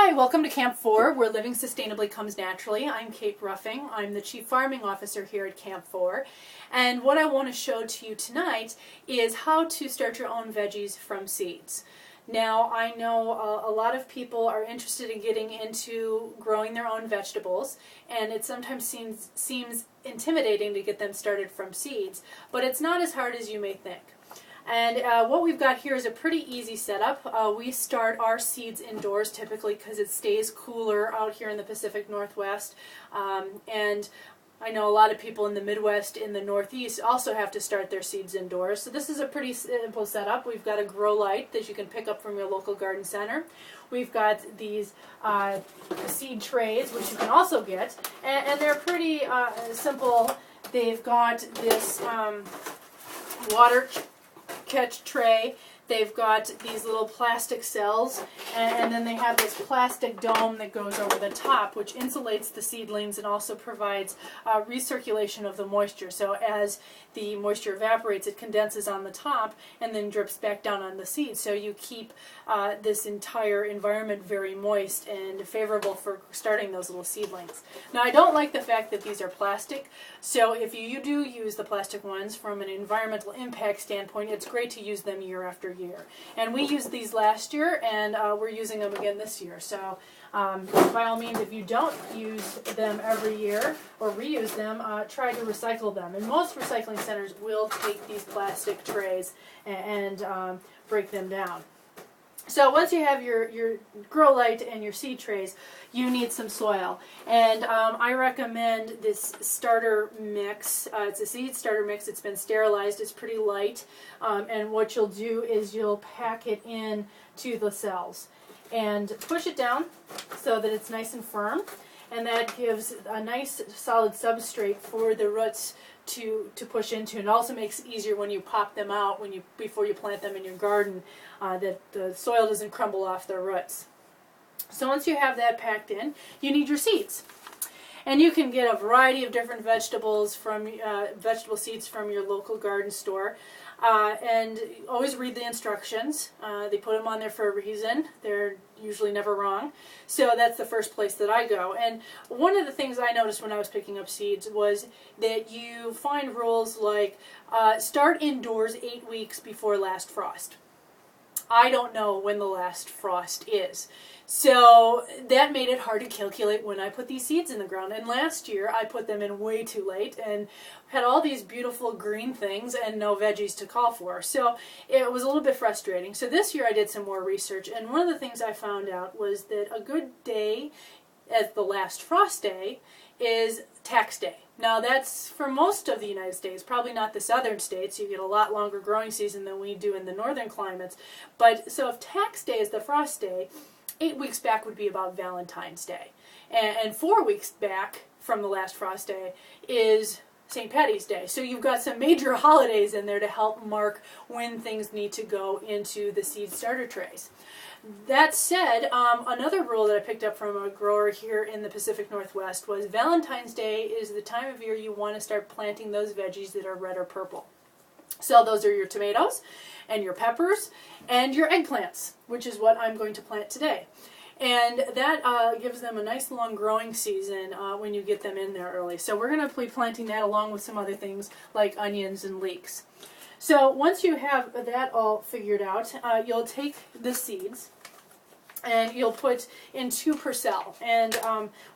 Hi, welcome to Camp 4, where living sustainably comes naturally. I'm Kate Ruffing. I'm the Chief Farming Officer here at Camp 4. And what I want to show to you tonight is how to start your own veggies from seeds. Now, I know a lot of people are interested in getting into growing their own vegetables, and it sometimes seems intimidating to get them started from seeds, but it's not as hard as you may think. And what we've got here is a pretty easy setup. We start our seeds indoors typically because it stays cooler out here in the Pacific Northwest. And I know a lot of people in the Midwest, in the Northeast, also have to start their seeds indoors. So this is a pretty simple setup. We've got a grow light that you can pick up from your local garden center. We've got these seed trays, which you can also get. And they're pretty simple. They've got this water catch tray. They've got these little plastic cells, and then they have this plastic dome that goes over the top, which insulates the seedlings and also provides recirculation of the moisture. So as the moisture evaporates, it condenses on the top and then drips back down on the seeds. So you keep this entire environment very moist and favorable for starting those little seedlings. Now, I don't like the fact that these are plastic, so if you do use the plastic ones from an environmental impact standpoint, it's great to use them year after year. And we used these last year, and we're using them again this year. So by all means, if you don't use them every year or reuse them, try to recycle them. And most recycling centers will take these plastic trays and break them down. So once you have your grow light and your seed trays, you need some soil. And I recommend this starter mix. It's a seed starter mix. It's been sterilized. It's pretty light. And what you'll do is you'll pack it in to the cells and push it down so that it's nice and firm. And that gives a nice solid substrate for the roots to push into. And it also makes it easier when you pop them out before you plant them in your garden, that the soil doesn't crumble off their roots. So once you have that packed in, you need your seeds. And you can get a variety of different vegetables from vegetable seeds from your local garden store. And always read the instructions. They put them on there for a reason. They're usually never wrong. So that's the first place that I go. And one of the things I noticed when I was picking up seeds was that you find rules like start indoors 8 weeks before last frost. I don't know when the last frost is. So that made it hard to calculate when I put these seeds in the ground. And last year I put them in way too late and had all these beautiful green things and no veggies to call for. So it was a little bit frustrating. So this year I did some more research, and one of the things I found out was that a good day as the last frost day is tax day. Now that's for most of the United States, probably not the southern states. You get a lot longer growing season than we do in the northern climates. But so if tax day is the frost day, 8 weeks back would be about Valentine's Day. And 4 weeks back from the last frost day is St. Patty's Day. So you've got some major holidays in there to help mark when things need to go into the seed starter trays. That said, another rule that I picked up from a grower here in the Pacific Northwest was Valentine's Day is the time of year you want to start planting those veggies that are red or purple. So those are your tomatoes and your peppers and your eggplants, which is what I'm going to plant today. And that gives them a nice long growing season when you get them in there early. So we're going to be planting that along with some other things like onions and leeks. So once you have that all figured out, you'll take the seeds and you'll put in 2 per cell. And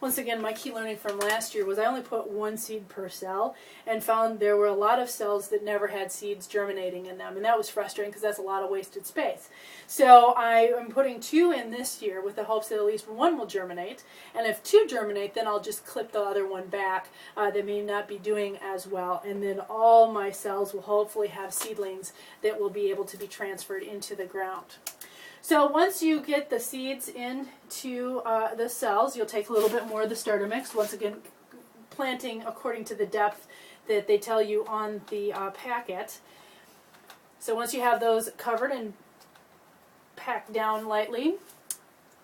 once again, my key learning from last year was I only put 1 seed per cell and found there were a lot of cells that never had seeds germinating in them. And that was frustrating because that's a lot of wasted space. So I am putting 2 in this year with the hopes that at least 1 will germinate. And if 2 germinate, then I'll just clip the other one back that may not be doing as well. And then all my cells will hopefully have seedlings that will be able to be transferred into the ground. So once you get the seeds into the cells, you'll take a little bit more of the starter mix, once again planting according to the depth that they tell you on the packet. So once you have those covered and packed down lightly,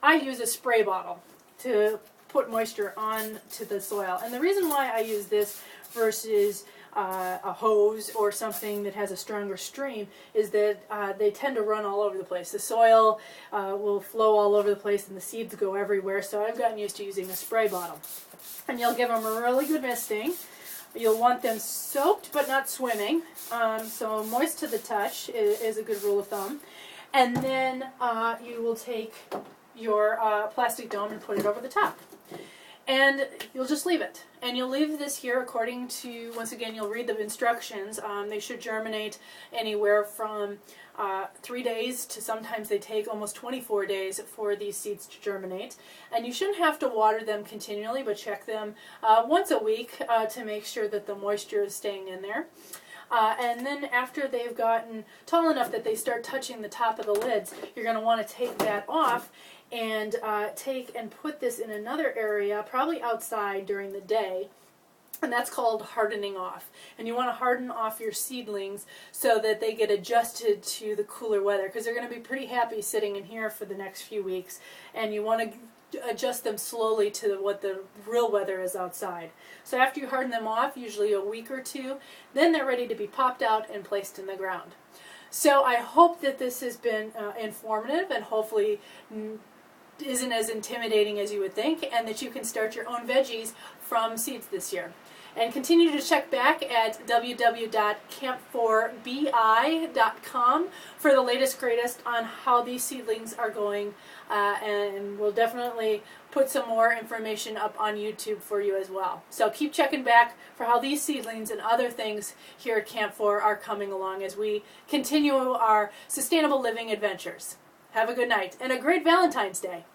I use a spray bottle to put moisture onto the soil. And the reason why I use this versus a hose or something that has a stronger stream is that they tend to run all over the place. The soil will flow all over the place and the seeds go everywhere, so I've gotten used to using a spray bottle. And you'll give them a really good misting. You'll want them soaked but not swimming, so moist to the touch is a good rule of thumb. And then you will take your plastic dome and put it over the top. And you'll just leave it. And you'll leave this here according to, once again, you'll read the instructions. They should germinate anywhere from 3 days to sometimes they take almost 24 days for these seeds to germinate. And you shouldn't have to water them continually, but check them once a week to make sure that the moisture is staying in there. And then after they've gotten tall enough that they start touching the top of the lids, you're going to want to take that off and take and put this in another area, probably outside during the day, and that's called hardening off. And you want to harden off your seedlings so that they get adjusted to the cooler weather, because they're going to be pretty happy sitting in here for the next few weeks, and you want to adjust them slowly to what the real weather is outside. So after you harden them off, usually a week or two, then they're ready to be popped out and placed in the ground. So I hope that this has been informative and hopefully isn't as intimidating as you would think, and that you can start your own veggies from seeds this year. And continue to check back at www.camp4bi.com for the latest, greatest on how these seedlings are going, and we'll definitely put some more information up on YouTube for you as well. So keep checking back for how these seedlings and other things here at Camp 4 are coming along as we continue our sustainable living adventures. Have a good night and a great Valentine's Day.